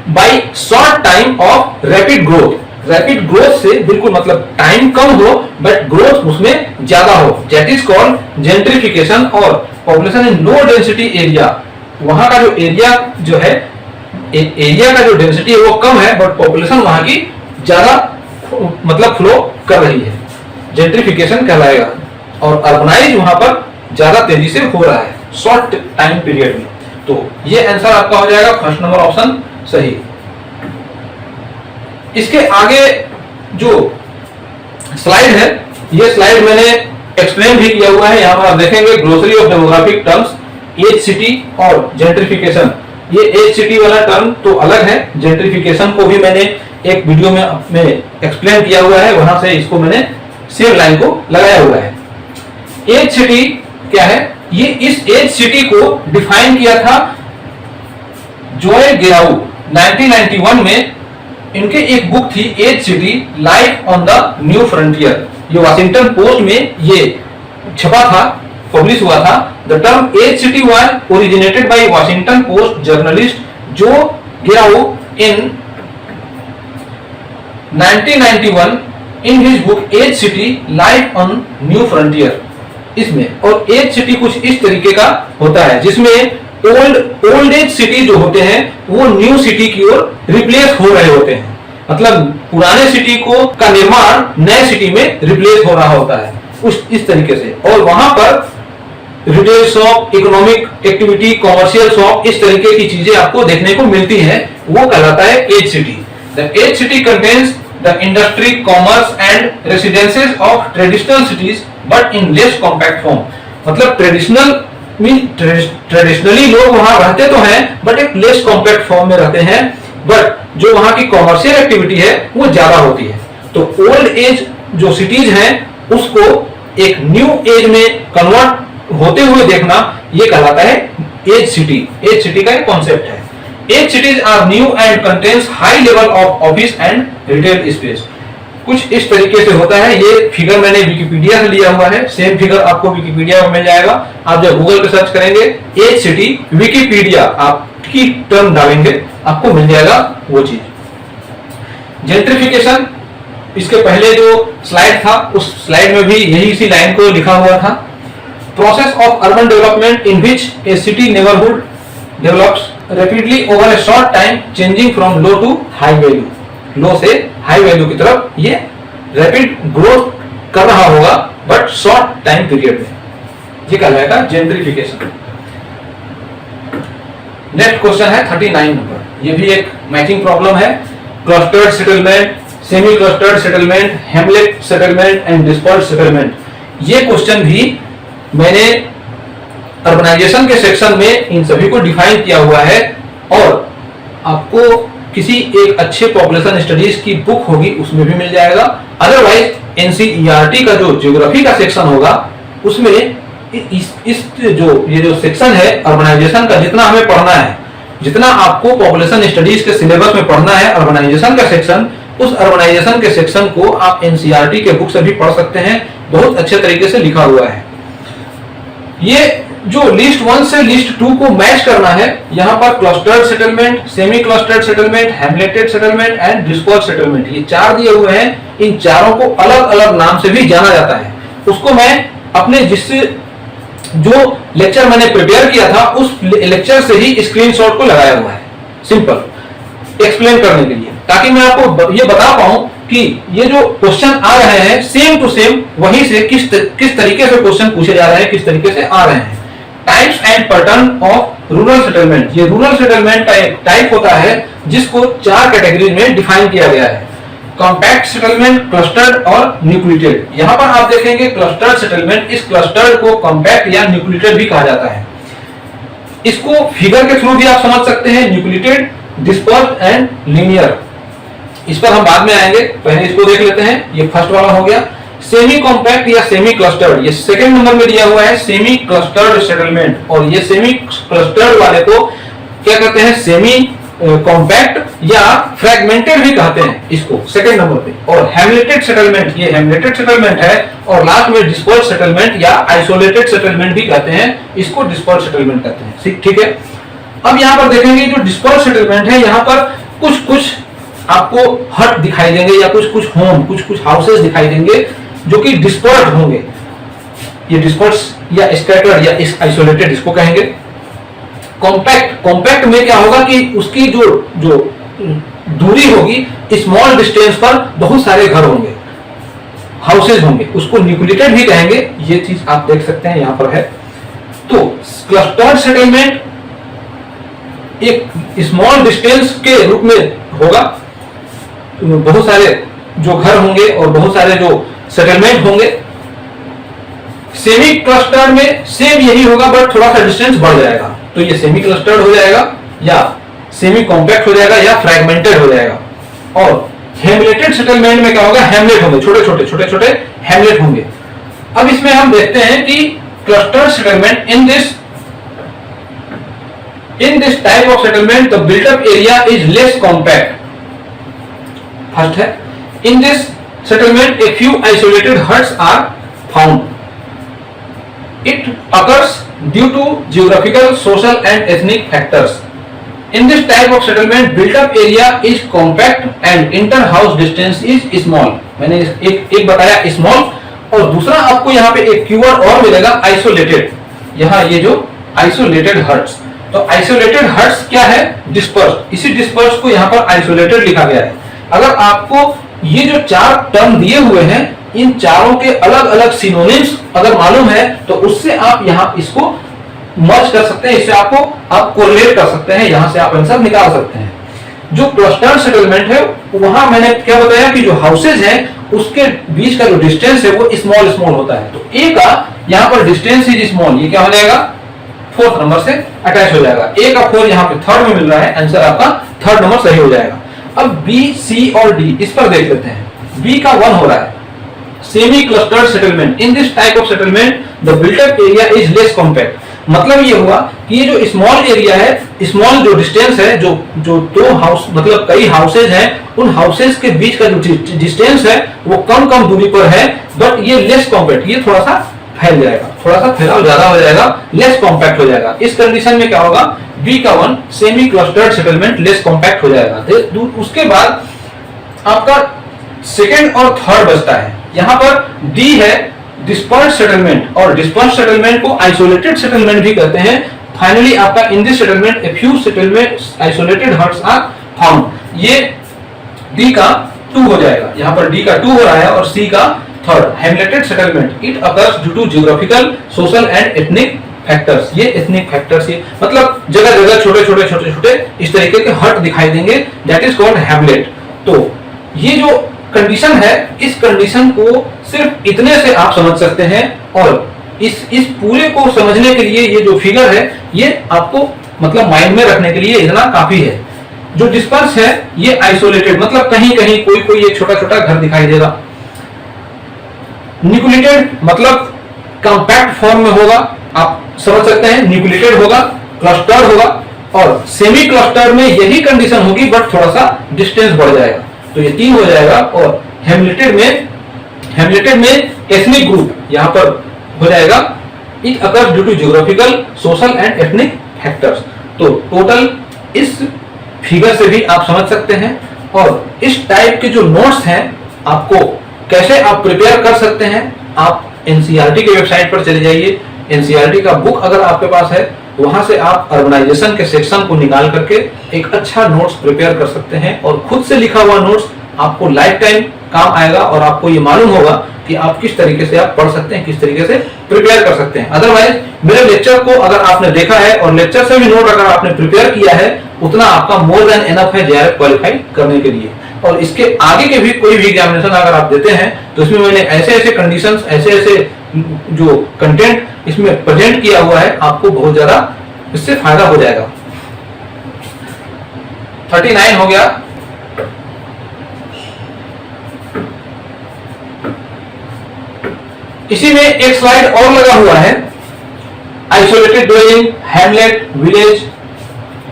by short time of rapid growth. Rapid growth से बिल्कुल मतलब टाइम कम हो बट ग्रोथ उसमें ज्यादा हो, दैट इज कॉल्ड जेंट्रिफिकेशन। और population in low density area, वहां का जो एरिया जो है, एरिया का जो डेंसिटी है वो कम है बट पॉपुलेशन वहां की ज्यादा मतलब फ्लो कर रही है, जेंट्रिफिकेशन कहलाएगा। और अर्बनाइज वहां पर ज्यादा तेजी से हो रहा है शॉर्ट टाइम पीरियड में। तो ये आंसर आपका हो जाएगा फर्स्ट नंबर ऑप्शन सही। इसके आगे जो स्लाइड है, ये स्लाइड मैंने एक्सप्लेन भी किया हुआ है, यहां पर आप देखेंगे glossary of demographic terms, edge city और जेंट्रिफिकेशन। ये एज सिटी वाला टर्म तो अलग है, जेंट्रिफिकेशन को भी मैंने एक वीडियो में एक्सप्लेन किया हुआ है, वहां से इसको मैंने सेम लाइन को लगाया हुआ है। एज सिटी क्या है? ये इस एज सिटी को डिफाइन किया था जोए गेराउ 1991 में। इनके एक बुक थी edge city life on the new frontier, ये वाशिंगटन पोस्ट में ये छपा था, पब्लिश हुआ था। The term edge city was originated by Washington Post journalist Joel Garreau in 1991 in his book edge city life on new frontier. इसमें और as city कुछ इस तरीके का होता है जिसमें ओल्ड एज सिटी जो होते हैं वो न्यू सिटी की ओर रिप्लेस हो रहे होते हैं, मतलब पुराने सिटी को का निर्माण नए सिटी में रिप्लेस हो रहा होता है उस इस तरीके से। और वहां पर retail shop, economic activity, commercial shop, इस तरीके की चीजें आपको देखने को मिलती हैं, वो कहलाता है edge city. The edge city contains the industry, commerce and residences of traditional cities but in less compact form, मतलब ट्रेडिशनल मीन ट्रेडिशनली लोग वहां रहते तो हैं बट एक लेस कॉम्पैक्ट फॉर्म में रहते हैं, बट जो वहां की कॉमर्शियल एक्टिविटी है वो ज्यादा होती है। तो ओल्ड एज जो सिटीज हैं उसको एक न्यू एज में कन्वर्ट होते हुए देखना ये कहलाता है एज सिटी। एज सिटी का एक कॉन्सेप्ट है। Edge cities are new and contains high level of office and retail space. कुछ इस तरीके से होता है। ये फिगर मैंने विकिपीडिया से लिया हुआ है, सेम फिगर आपको विकिपीडिया में मिल जाएगा। आप जब गूगल पे सर्च करेंगे एज सिटी विकिपीडिया, आपकी टर्म डालेंगे आपको मिल जाएगा वो चीज। जेंट्रिफिकेशन, इसके पहले जो स्लाइड था उस स्लाइड में भी यही इसी लाइन को लिखा हुआ था। Process of urban development in which a city neighbourhood develops rapidly over a short time changing from low to high value. Low से हाई वैल्यू की तरफ ये रैपिड ग्रोथ कर रहा होगा बट शॉर्ट टाइम पीरियड में, ये कहलाएगा जेंट्रिफिकेशन। नेक्स्ट क्वेश्चन है 39 नंबर। ये भी एक मैचिंग प्रॉब्लम है। Clustered settlement, semi clustered settlement, Hamlet settlement and dispersed settlement. ये क्वेश्चन भी मैंने अर्बनाइजेशन के सेक्शन में इन सभी को डिफाइन किया हुआ है और आपको किसी एक अच्छे पॉपुलेशन स्टडीज की बुक होगी उसमें भी मिल जाएगा। अदरवाइज एनसीईआरटी का जो ज्योग्राफी का सेक्शन होगा उसमें इस जो सेक्शन है अर्बनाइजेशन का, जितना हमें पढ़ना है, जितना आपको पॉपुलेशन स्टडीज के सिलेबस में पढ़ना है अर्बनाइजेशन का सेक्शन, उस अर्बनाइजेशन के सेक्शन को आप एनसीईआरटी के बुक से भी पढ़ सकते हैं। बहुत अच्छे तरीके से लिखा हुआ है। ये जो लिस्ट 1 से लिस्ट 2 को मैच करना है, यहाँ पर clustered settlement, semi clustered settlement, hamleted settlement and dispersed settlement, ये 4 दिए हुए हैं। इन चारों को अलग अलग नाम से भी जाना जाता है। उसको मैं अपने जो लेक्चर मैंने प्रिपेयर किया था उस लेक्चर से ही स्क्रीनशॉट को लगाया हुआ है, सिंपल एक्सप्लेन करने के लिए, ताकि मैं आपको ये बता पाऊं कि ये जो क्वेश्चन आ रहे हैं सेम टू सेम वहीं से किस तरीके से क्वेश्चन पूछे जा रहे हैं, किस तरीके से आ रहे हैं। Types and pattern of rural settlement, ये रूरल सेटलमेंट का एक टाइप होता है जिसको 4 कैटेगरी में डिफाइन किया गया है। कॉम्पैक्ट सेटलमेंट, क्लस्टर्ड और न्यूक्लिएटेड। यहाँ पर आप देखेंगे क्लस्टर्ड सेटलमेंट, इस क्लस्टर्ड को कॉम्पैक्ट या न्यूक्लिएटेड भी कहा जाता है। इसको फिगर के थ्रू भी आप समझ सकते हैं, न्यूक्लिएटेड, डिस्पर्स्ड एंड लीनियर। इस पर हम बाद में आएंगे, पहले इसको देख लेते हैं। ये फर्स्ट वाला हो गया। सेमी कॉम्पैक्ट या सेमी क्लस्टर्ड, ये सेकंड नंबर में दिया हुआ है सेमी क्लस्टर्ड सेटलमेंट, और ये सेमी क्लस्टर्ड वाले को क्या कहते हैं, सेमी कॉम्पैक्ट या फ्रैगमेंटेड भी कहते हैं इसको सेकंड नंबर पे। और हैमलेटेड सेटलमेंट, ये हैमलेटेड सेटलमेंट है। और लास्ट में डिस्पर्स्ड सेटलमेंट या आइसोलेटेड सेटलमेंट भी कहते हैं, इसको डिस्पर्स्ड सेटलमेंट कहते हैं। ठीक है। अब यहाँ पर देखेंगे जो डिस्पर्स्ड सेटलमेंट है, यहाँ पर कुछ कुछ आपको हट दिखाई देंगे या कुछ कुछ होम, कुछ कुछ हाउसेस दिखाई देंगे जो कि डिस्पर्स्ड होंगे। ये डिस्पर्स्ड या स्कैटर्ड या आइसोलेटेड इसको कहेंगे। कॉम्पैक्ट में क्या होगा कि उसकी जो दूरी होगी, स्मॉल डिस्टेंस पर बहुत सारे घर होंगे, हाउसेज होंगे, उसको न्यूक्लिएटेड भी कहेंगे। ये चीज आप देख सकते हैं यहाँ पर है। तो क्लस्टर्ड सेटलमेंट एक स्मॉल डिस्टेंस के रूप में होगा, बहुत सारे जो घर होंगे और बहुत सारे जो सेटलमेंट होंगे। सेमी क्लस्टर्ड में सेम यही होगा बट थोड़ा सा डिस्टेंस बढ़ जाएगा, तो ये सेमी क्लस्टर्ड हो जाएगा या सेमी कॉम्पैक्ट हो जाएगा या फ्रैगमेंटेड हो जाएगा। और हैमलेटेड सेटलमेंट में क्या होगा, हैमलेट होंगे, छोटे छोटे हैमलेट होंगे। अब इसमें हम देखते हैं कि clustered settlement in this type of settlement the built up area is less compact. First है, in this settlement a few isolated huts are found. It occurs due to geographical, social and ethnic factors. In this type of settlement built up area is compact and inter house distance is small. मैंने एक बताया small, और दूसरा आपको यहाँ पे एक keyword और मिलेगा isolated। यहाँ ये जो isolated huts, तो आइसोलेटेड हट्स क्या है, डिस्पर्स्ड। इसी डिस्पर्स्ड को यहाँ पर आइसोलेटेड लिखा गया है। अगर आपको ये जो 4 टर्म दिए हुए हैं, इन चारों के अलग अलग सिनोनिम्स अगर मालूम है तो उससे आप यहाँ इसको मर्ज कर सकते हैं, इससे आप कोरिलेट कर सकते हैं, यहाँ से आप आंसर निकाल सकते हैं। जो क्लस्टर्ड सेटलमेंट है वहां मैंने क्या बताया कि जो हाउसेज हैं उसके बीच का जो डिस्टेंस है वो स्मॉल होता है। तो ए का यहाँ पर डिस्टेंस इज स्मॉल, ये क्या हो जाएगा, फोर्थ नंबर से अटैच हो जाएगा। ए का 4 यहाँ पे थर्ड में मिल रहा है, आंसर आपका थर्ड नंबर सही हो जाएगा। अब बी, सी और डी इस पर देख लेते हैं। बी का 1 हो रहा है, semi clustered settlement. In this type of settlement the built up area is less compact. मतलब ये हुआ कि ये जो स्मॉल एरिया है, स्मॉल जो डिस्टेंस है, जो जो दो हाउस मतलब कई हाउसेज हैं, उन हाउसेज के बीच का जो डिस्टेंस है वो कम दूरी पर है, बट ये लेस कॉम्पैक्ट, ये थोड़ा सा फैल जाएगा, थोड़ा सा फैलाव ज्यादा हो जाएगा, लेस कॉम्पैक्ट हो जाएगा। इस कंडीशन में क्या होगा, बी का 1 semi clustered settlement less compact हो जाएगा। उसके बाद आपका सेकंड और थर्ड बचता है। यहाँ पर डी है डिस्पर्स सेटलमेंट, और डिस्पर्स सेटलमेंट को आइसोलेटेड सेटलमेंट भी कहते हैं। फाइनली आपका in this settlement a few settlement isolated huts are found. ये डी का 2 हो जाएगा, यहाँ पर डी का 2 हो रहा है, और सी का third hamleted settlement. It occurs due to geographical, social and ethnic factors. ये एथनिक फैक्टर्स, ये मतलब जगह जगह छोटे छोटे इस तरीके के हट दिखाई देंगे, दैट इज कॉल्ड हैमलेट। तो ये जो कंडीशन है, इस कंडीशन को सिर्फ इतने से आप समझ सकते हैं, और इस पूरे को समझने के लिए ये जो फिगर है ये आपको मतलब माइंड में रखने के लिए इतना काफी है। जो डिस्पर्स है ये आइसोलेटेड, मतलब कहीं कहीं कोई एक छोटा छोटा घर दिखाई देगा। न्यूक्लिएटेड मतलब कॉम्पैक्ट फॉर्म में होगा, आप समझ सकते हैं, न्यूक्लिएटेड होगा, क्लस्टर्ड होगा, और सेमी क्लस्टर्ड में यही कंडीशन होगी बट थोड़ा सा डिस्टेंस बढ़ जाएगा, तो ये 3 हो जाएगा। और हेमलेटेड में एथनिक ग्रुप यहाँ पर हो जाएगा, it occurs due to geographical, social and ethnic factors. तो टोटल इस फिगर से भी आप समझ सकते हैं। और इस टाइप के जो नोट्स हैं आपको कैसे आप प्रिपेयर कर सकते हैं, आप एनसीईआरटी के वेबसाइट पर चले जाइए। एनसीईआरटी का बुक अगर आपके पास है, वहां से आप अर्बनाइजेशन के सेक्शन को निकाल करके एक अच्छा नोट्स प्रिपेयर कर सकते हैं, और खुद से लिखा हुआ नोट्स आपको लाइफ टाइम काम आएगा, और आपको ये मालूम होगा कि आप किस तरीके से आप पढ़ सकते हैं, किस तरीके से प्रिपेयर कर सकते हैं। अदरवाइज मेरे लेक्चर को अगर आपने देखा है और लेक्चर से भी नोट अगर आपने प्रिपेयर किया है, उतना आपका मोर देन एनफ है जेआरएफ क्वालिफाई करने के लिए। और इसके आगे के भी कोई भी एग्जामिनेशन अगर आप देते हैं तो इसमें मैंने ऐसे कंडीशंस, ऐसे जो कंटेंट इसमें प्रेजेंट किया हुआ है, आपको बहुत ज्यादा इससे फायदा हो जाएगा। 39 हो गया। इसी में एक स्लाइड और लगा हुआ है, isolated dwelling, hamlet, village,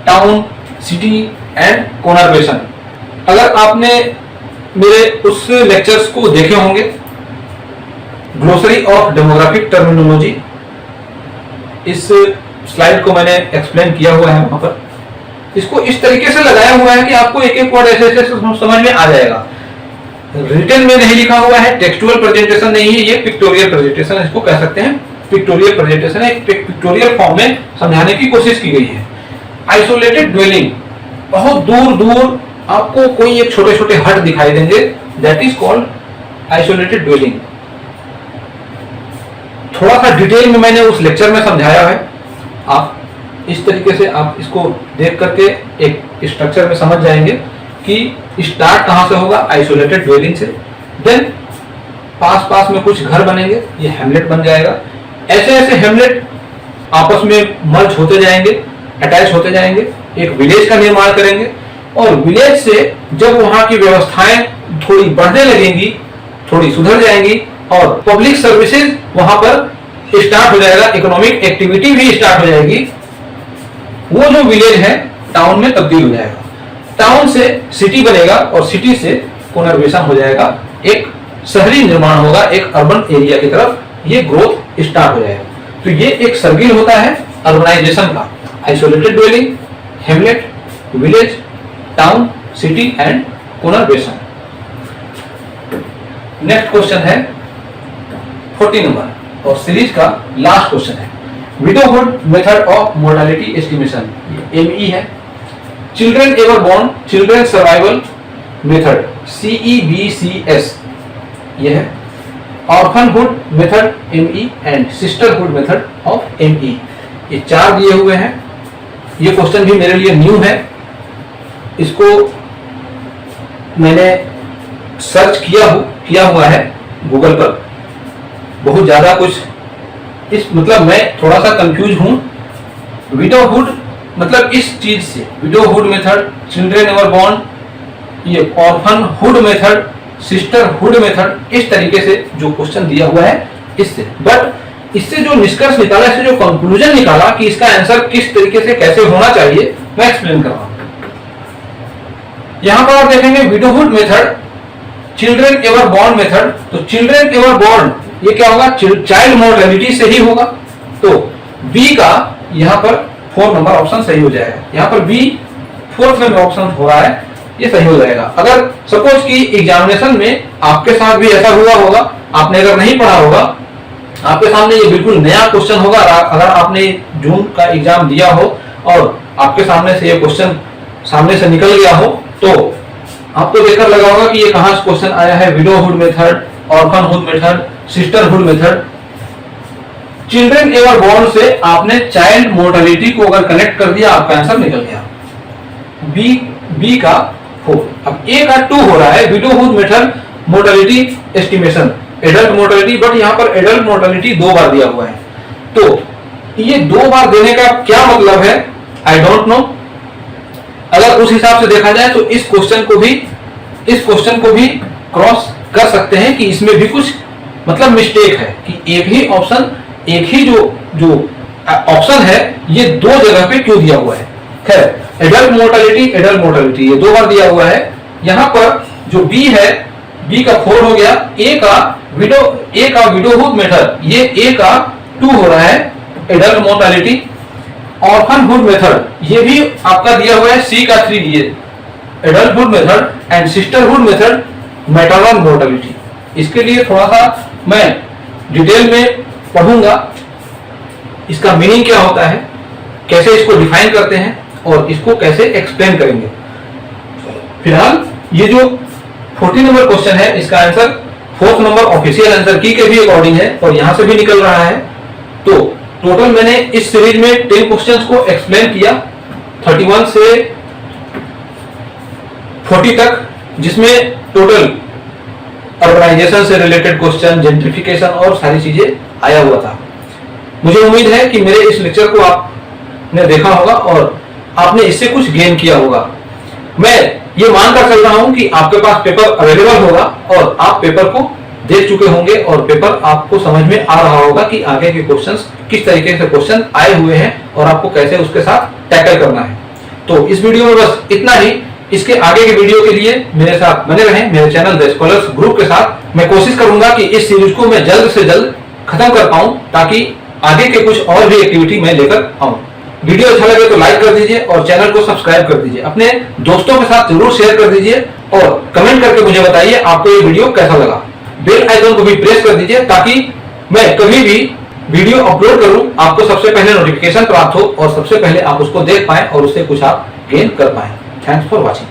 town, city and conurbation. अगर आपने मेरे उस लेक्चर्स को देखे होंगे, ग्लोसरी ऑफ डेमोग्राफिक टर्मिनोलॉजी, इस स्लाइड को मैंने एक्सप्लेन किया हुआ है वहां पर। इसको इस तरीके से लगाया हुआ है कि आपको एक एक वर्ड ऐसे समझ में आ जाएगा। रिटन में नहीं लिखा हुआ है, टेक्सचुअल प्रेजेंटेशन नहीं है, ये पिक्टोरियल प्रेजेंटेशन इसको कह सकते हैं। पिक्टोरियल प्रेजेंटेशन है, पिक्टोरियल फॉर्म में समझाने की कोशिश की गई है। आइसोलेटेड ड्वेलिंग, बहुत दूर दूर आपको कोई एक छोटे छोटे हट दिखाई देंगे, that is called isolated dwelling. थोड़ा सा डिटेल में मैंने उस लेक्चर में समझाया है, आप इस तरीके से आप इसको देख करके एक स्ट्रक्चर में समझ जाएंगे कि स्टार्ट कहां से होगा, आइसोलेटेड ड्वेलिंग से। देन पास में कुछ घर बनेंगे, ये हेमलेट बन जाएगा। ऐसे ऐसे हेमलेट आपस में मर्ज होते जाएंगे, अटैच होते जाएंगे, एक विलेज का निर्माण करेंगे, और विलेज से जब वहां की व्यवस्थाएं थोड़ी बढ़ने लगेंगी, थोड़ी सुधर जाएंगी, और पब्लिक सर्विसेज वहां पर स्टार्ट हो जाएगा, इकोनॉमिक एक्टिविटी भी स्टार्ट हो जाएगी, वो जो विलेज है टाउन में तब्दील हो जाएगा। टाउन से सिटी बनेगा, और सिटी से पुनर्वेशन हो जाएगा, एक शहरी निर्माण होगा, एक अर्बन एरिया की तरफ ये ग्रोथ स्टार्ट हो जाएगा। तो ये एक सर्किल होता है अर्बनाइजेशन का, isolated dwelling, hamlet, village, town, city and conurbation. Next question है 40 नंबर, और सीरीज का लास्ट क्वेश्चन है, widowhood method of mortality estimation, ME है। Children ever born, children survival method, CEBCS ये है। Orphanhood method ME and sisterhood method of ME, ये 4 दिए हुए हैं। ये क्वेश्चन भी मेरे लिए न्यू है, इसको मैंने सर्च किया हुआ है गूगल पर, बहुत ज्यादा कुछ इस मतलब मैं थोड़ा सा कंफ्यूज हूं विडोहुड मतलब इस चीज से, widowhood method, children ever born, ये ऑर्फनहुड मेथड, सिस्टरहुड मेथड, इस तरीके से जो क्वेश्चन दिया हुआ है इससे। बट इससे जो निष्कर्ष निकाला, इससे जो कंक्लूजन निकाला कि इसका आंसर किस तरीके से कैसे होना चाहिए, मैं एक्सप्लेन कर रहा हूं। यहां पर आप देखेंगे widowhood method, children ever born method. तो चिल्ड्रेन एवर बॉर्न ये क्या होगा, चाइल्ड मोर्टेलिटी से ही होगा। तो बी का यहां पर 4 नंबर ऑप्शन सही हो जाएगा। यहां पर बी 4th में ऑप्शन हो रहा है, ये सही हो जाएगा। अगर सपोज कि एग्जामिनेशन में आपके साथ भी ऐसा हुआ होगा, आपने अगर नहीं पढ़ा होगा, आपके सामने ये बिल्कुल नया क्वेश्चन होगा, अगर आपने जून का एग्जाम दिया हो और आपके सामने से ये क्वेश्चन सामने से निकल गया हो, तो आपको देखकर लगा होगा कि ये कहां से क्वेश्चन आया है, widowhood method, orphanhood method, sisterhood method. Children ever born से आपने चाइल्ड मोर्टेलिटी को अगर कनेक्ट कर दिया, आपका आंसर निकल गया। बी का 4। अब ए का 2 हो रहा है, widowhood method mortality estimation, adult mortality, but यहां पर एडल्ट मोर्टेलिटी 2 बार दिया हुआ है। तो ये 2 बार देने का क्या मतलब है, आई डोंट नो। अगर उस हिसाब से देखा जाए तो इस क्वेश्चन को भी क्रॉस कर सकते हैं कि इसमें भी कुछ मतलब मिस्टेक है कि एक ही ऑप्शन, एक ही जो ऑप्शन है ये 2 जगह पे क्यों दिया हुआ है। खैर, एडल्ट मोर्टेलिटी ये 2 बार दिया हुआ है। यहां पर जो बी है, बी का 4 हो गया। ए का विडोहुड मेथड, ये ए का 2 हो रहा है, एडल्ट मोर्टेलिटी। ऑर्फनहुड मेथड ये भी आपका दिया हुआ है, सी का 3, ये adulthood method and sisterhood method maternal mortality. इसके लिए थोड़ा सा मैं डिटेल में पढ़ूंगा, इसका मीनिंग क्या होता है, कैसे इसको डिफाइन करते हैं और इसको कैसे एक्सप्लेन करेंगे। फिलहाल ये जो 40 नंबर क्वेश्चन है, इसका answer 4th number official answer की के भी अकॉर्डिंग है और यहां से भी निकल रहा है। तो टोटल मैंने इस सीरीज में 10 क्वेश्चंस को एक्सप्लेन किया, 31 से 40 तक, जिसमें टोटल अर्बनाइजेशन से रिलेटेड क्वेश्चन, जेंट्रिफिकेशन और सारी चीजें आया हुआ था। मुझे उम्मीद है कि मेरे इस लेक्चर को आपने देखा होगा और आपने इससे कुछ गेन किया होगा। मैं ये मानकर चल रहा हूं कि आपके पास पेपर अवेलेबल होगा और आप पेपर को देख चुके होंगे और पेपर आपको समझ में आ रहा होगा कि आगे के क्वेश्चंस किस तरीके से क्वेश्चन आए हुए हैं और आपको कैसे उसके साथ टैकल करना है। तो इस वीडियो में बस इतना ही। इसके आगे के वीडियो के लिए मेरे साथ बने रहें, मेरे चैनल द स्कॉलर्स ग्रुप के साथ। मैं कोशिश करूंगा कि इस सीरीज को मैं जल्द से जल्द खत्म कर पाऊं ताकि आगे के कुछ और भी एक्टिविटी मैं लेकर आऊं। वीडियो अच्छा लगे तो लाइक कर दीजिए और चैनल को सब्सक्राइब कर दीजिए। अपने दोस्तों के साथ जरूर शेयर कर दीजिए और कमेंट करके मुझे बताइए आपको ये वीडियो कैसा लगा। बेल आइकन को भी प्रेस कर दीजिए ताकि मैं कभी भी वीडियो अपलोड करूं आपको सबसे पहले नोटिफिकेशन प्राप्त हो और सबसे पहले आप उसको देख पाएं और उससे कुछ आप गेन कर पाएं। Thanks for watching.